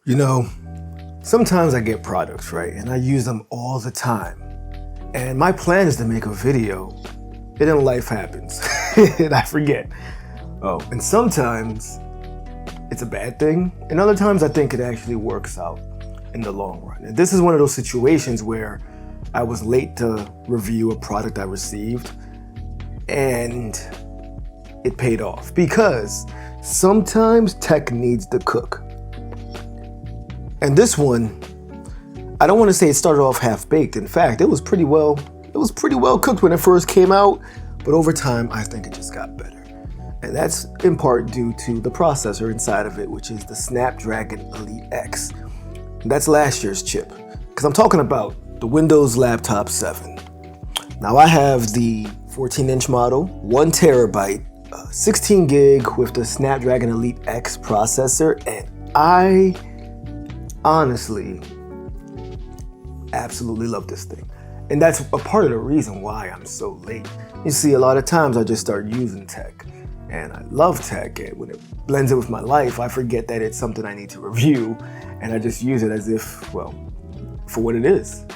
You know, sometimes I get products, right? And I use them all the time. And my plan is to make a video, and then life happens, and I forget. Oh, and sometimes it's a bad thing, and other times I think it actually works out in the long run. And this is one of those situations where I was late to review a product I received, and it paid off because sometimes tech needs to cook. And this one, I don't want to say it started off half-baked. In fact, it was pretty well cooked when it first came out, but over time, I think it just got better. And that's in part due to the processor inside of it, which is the Snapdragon Elite X. And that's last year's chip, because I'm talking about the Windows Laptop 7. Now I have the 14-inch model, 1 terabyte, 16 gig with the Snapdragon Elite X processor, and I honestly absolutely love this thing. And that's a part of the reason why I'm so late. You see, a lot of times I just start using tech, and I love tech, and when it blends in with my life, I forget that it's something I need to review, and I just use it as if, well, for what it is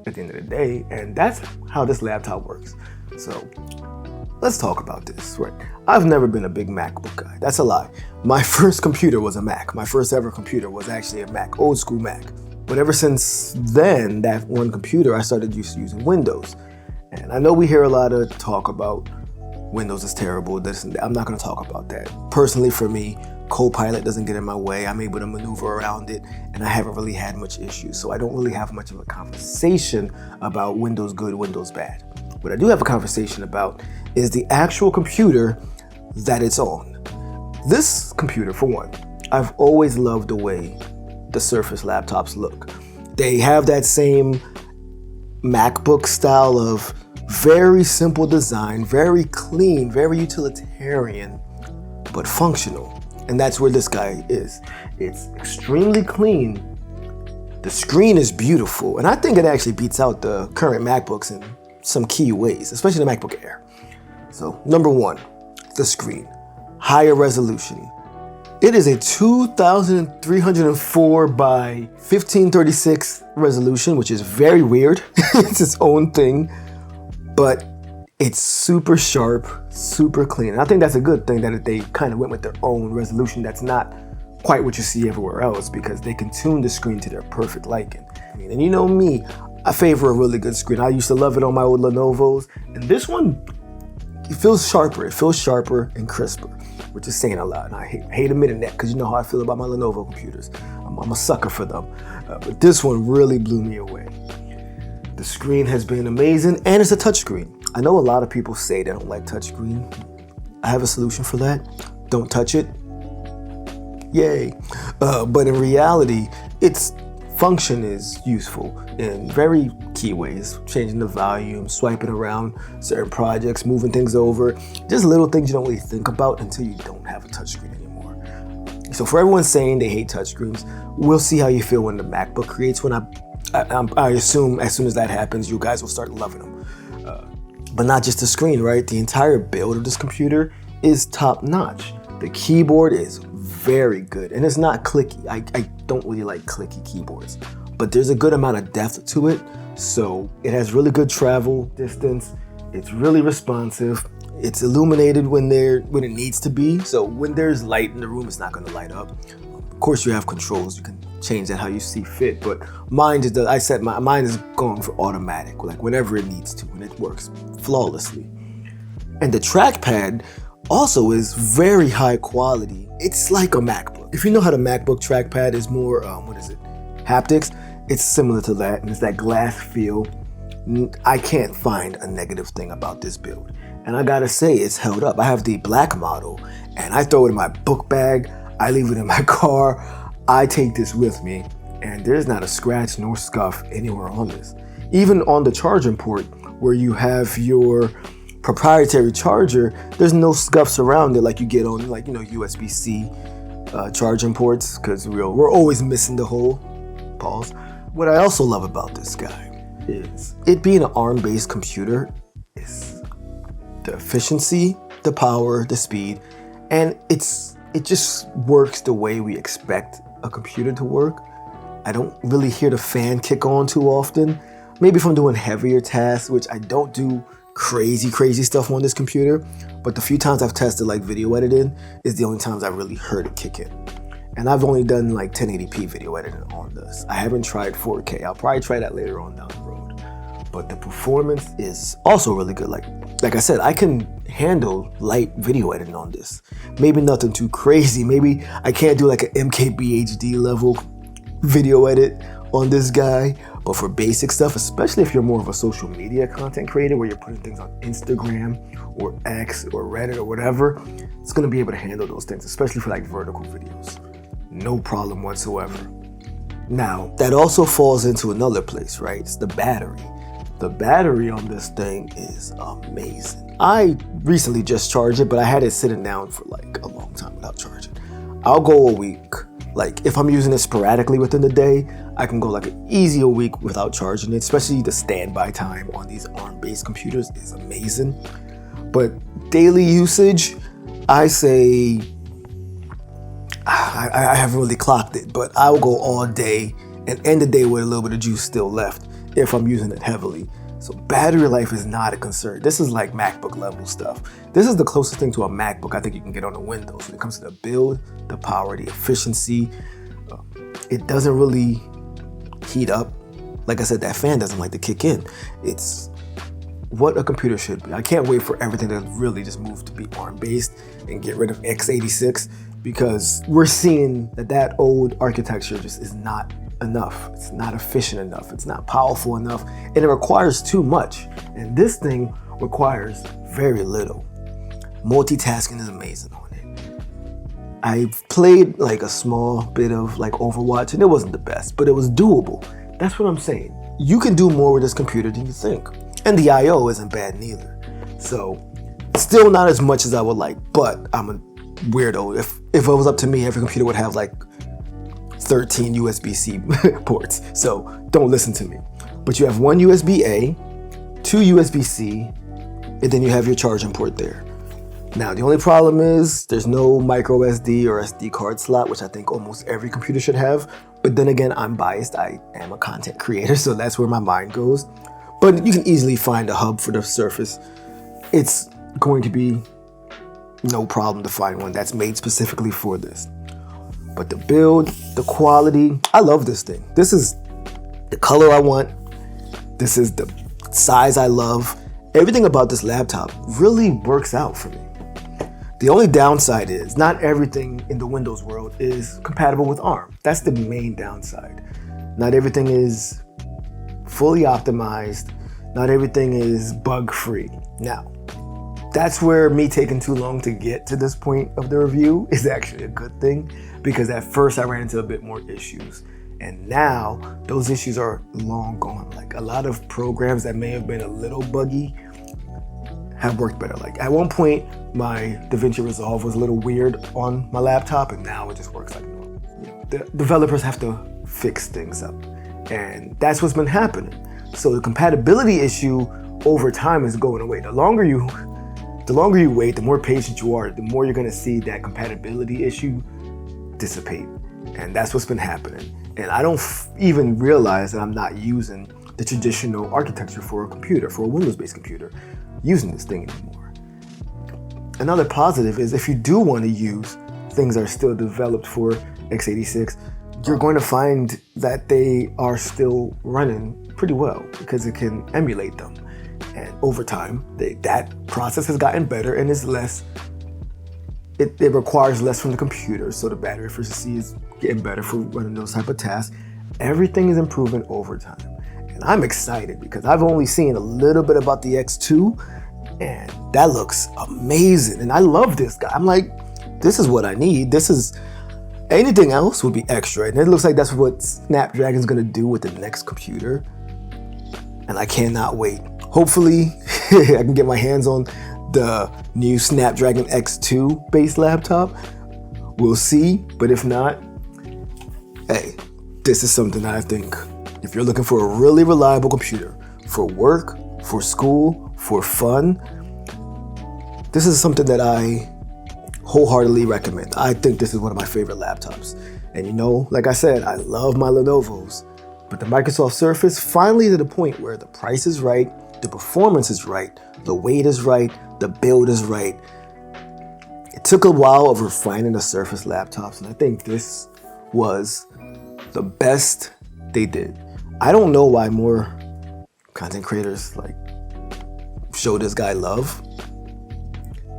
at the end of the day. And that's how this laptop works. So let's talk about this, right? I've never been a big MacBook guy. That's a lie. My first computer was a Mac. My first ever computer was actually a Mac, old school Mac. But ever since then, that one computer, I started using Windows. And I know we hear a lot of talk about Windows is terrible, this and that. I'm not gonna talk about that. Personally, for me, Copilot doesn't get in my way. I'm able to maneuver around it, and I haven't really had much issues. So I don't really have much of a conversation about Windows good, Windows bad. What I do have a conversation about is the actual computer that it's on. This computer, for one, I've always loved the way the Surface laptops look. They have that same MacBook style of very simple design, very clean, very utilitarian, but functional. And that's where this guy is. It's extremely clean. The screen is beautiful, and I think it actually beats out the current MacBooks in some key ways, especially the MacBook Air. So, number one, the screen. Higher resolution. It is a 2304 by 1536 resolution, which is very weird. It's its own thing, but it's super sharp, super clean. And I think that's a good thing that they kind of went with their own resolution that's not quite what you see everywhere else, because they can tune the screen to their perfect liking. And you know me, I favor a really good screen. I used to love it on my old Lenovo's, and this one, it feels sharper. It feels sharper and crisper, which is saying a lot. And I hate admitting that, because you know how I feel about my Lenovo computers. I'm a sucker for them. But this one really blew me away. The screen has been amazing, and it's a touchscreen. I know a lot of people say they don't like touchscreen. I have a solution for that. Don't touch it. Yay. But in reality, its function is useful in very key ways. Changing the volume, swiping around certain projects, moving things over. Just little things you don't really think about until you don't have a touchscreen anymore. So for everyone saying they hate touchscreens, we'll see how you feel when the MacBook creates one. I assume as soon as that happens, you guys will start loving them. But not just the screen, right? The entire build of this computer is top notch. The keyboard is very good, and it's not clicky. I don't really like clicky keyboards, but there's a good amount of depth to it. So it has really good travel distance. It's really responsive. It's illuminated when it needs to be. So when there's light in the room, it's not going to light up. Of course, you have controls. You can change that how you see fit. But mine is going for automatic, like whenever it needs to, and it works flawlessly. And the trackpad also is very high quality. It's like a MacBook. If you know how the MacBook trackpad is more, haptics, it's similar to that, and it's that glass feel. I can't find a negative thing about this build. And I gotta say, it's held up. I have the black model, and I throw it in my book bag. I leave it in my car. I take this with me, and there's not a scratch nor scuff anywhere on this. Even on the charging port, where you have your proprietary charger, there's no scuffs around it like you get on USB-C charging ports, because we're always missing the hole. Pause. What I also love about this guy is it being an ARM-based computer is the efficiency, the power, the speed, and it just works the way we expect a computer to work, I don't really hear the fan kick on too often. Maybe if I'm doing heavier tasks, which I don't do crazy stuff on this computer, but the few times I've tested like video editing is the only times I've really heard it kick in. And I've only done like 1080p video editing on this. I haven't tried 4K. I'll probably try that later on down the road. But the performance is also really good. Like I said, I can handle light video editing on this. Maybe nothing too crazy. Maybe I can't do like an MKBHD level video edit on this guy. But for basic stuff, especially if you're more of a social media content creator where you're putting things on Instagram or X or Reddit or whatever, it's gonna be able to handle those things, especially for like vertical videos. No problem whatsoever. Now, that also falls into another place, right? It's the battery. The battery on this thing is amazing. I recently just charged it, but I had it sitting down for like a long time without charging. I'll go a week. Like if I'm using it sporadically within the day, I can go like an easy a week without charging it, especially the standby time on these ARM-based computers is amazing. But daily usage, I say, I haven't really clocked it, but I'll go all day and end the day with a little bit of juice still left if I'm using it heavily. So battery life is not a concern. This is like MacBook level stuff. This is the closest thing to a MacBook I think you can get on a Windows when it comes to the build, the power, the efficiency. It doesn't really heat up. Like I said, that fan doesn't like to kick in. It's what a computer should be. I can't wait for everything to really just move to be ARM-based and get rid of x86, because we're seeing that old architecture just is not enough. It's not efficient enough. It's not powerful enough, and it requires too much. And this thing requires very little. Multitasking is amazing on it. I've played like a small bit of like Overwatch, and it wasn't the best, but it was doable. That's what I'm saying. You can do more with this computer than you think. And the I/O isn't bad neither. So still not as much as I would like, but I'm a weirdo. If it was up to me, every computer would have like 13 USB-C ports. So don't listen to me. But you have one USB-A, two USB-C, and then you have your charging port there. Now, the only problem is there's no micro SD or SD card slot, which I think almost every computer should have. But then again, I'm biased. I am a content creator, so that's where my mind goes. But you can easily find a hub for the Surface. It's going to be no problem to find one that's made specifically for this. But the build, the quality, I love this thing. This is the color I want. This is the size I love. Everything about this laptop really works out for me. The only downside is not everything in the Windows world is compatible with ARM. That's the main downside. Not everything is fully optimized. Not everything is bug-free. Now, that's where me taking too long to get to this point of the review is actually a good thing, because at first I ran into a bit more issues. And now those issues are long gone. Like a lot of programs that may have been a little buggy have worked better. Like at one point, my DaVinci Resolve was a little weird on my laptop, and now it just works like normal. The developers have to fix things up, and that's what's been happening. So the compatibility issue over time is going away. The longer you wait, the more patient you are, the more you're gonna see that compatibility issue dissipate. And that's what's been happening. And I don't even realize that I'm not using the traditional architecture for a computer, for a Windows-based computer, using this thing anymore. Another positive is if you do want to use things that are still developed for x86, you're going to find that they are still running pretty well because it can emulate them. And over time, that process has gotten better and is less, it requires less from the computer. So the battery efficiency is getting better for running those type of tasks. Everything is improving over time. And I'm excited because I've only seen a little bit about the X2 and that looks amazing. And I love this guy. I'm like, this is what I need. Anything else would be extra. And it looks like that's what Snapdragon's gonna do with the next computer. And I cannot wait. Hopefully, I can get my hands on the new Snapdragon X2 based laptop. We'll see, but if not, hey, this is something I think if you're looking for a really reliable computer for work, for school, for fun, this is something that I wholeheartedly recommend. I think this is one of my favorite laptops. And you know, like I said, I love my Lenovo's. But the Microsoft Surface finally to the point where the price is right, the performance is right, the weight is right, the build is right. It took a while of refining the Surface laptops, and I think this was the best they did. I don't know why more content creators like show this guy love.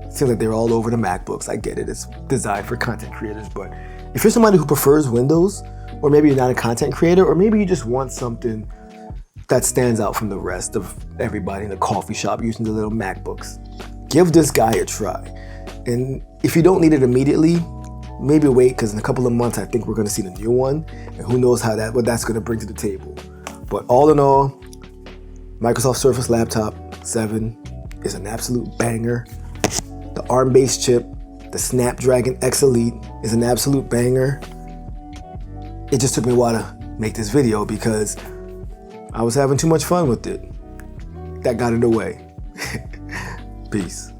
It seems like they're all over the MacBooks. I get it, it's designed for content creators, but if you're somebody who prefers Windows, or maybe you're not a content creator, or maybe you just want something that stands out from the rest of everybody in the coffee shop using the little MacBooks, give this guy a try. And if you don't need it immediately, maybe wait, because in a couple of months I think we're going to see the new one, and who knows what that's going to bring to the table. But all in all, Microsoft Surface Laptop 7 is an absolute banger. The ARM-based chip, the Snapdragon X Elite, is an absolute banger. It just took me a while to make this video because I was having too much fun with it. That got in the way. Peace.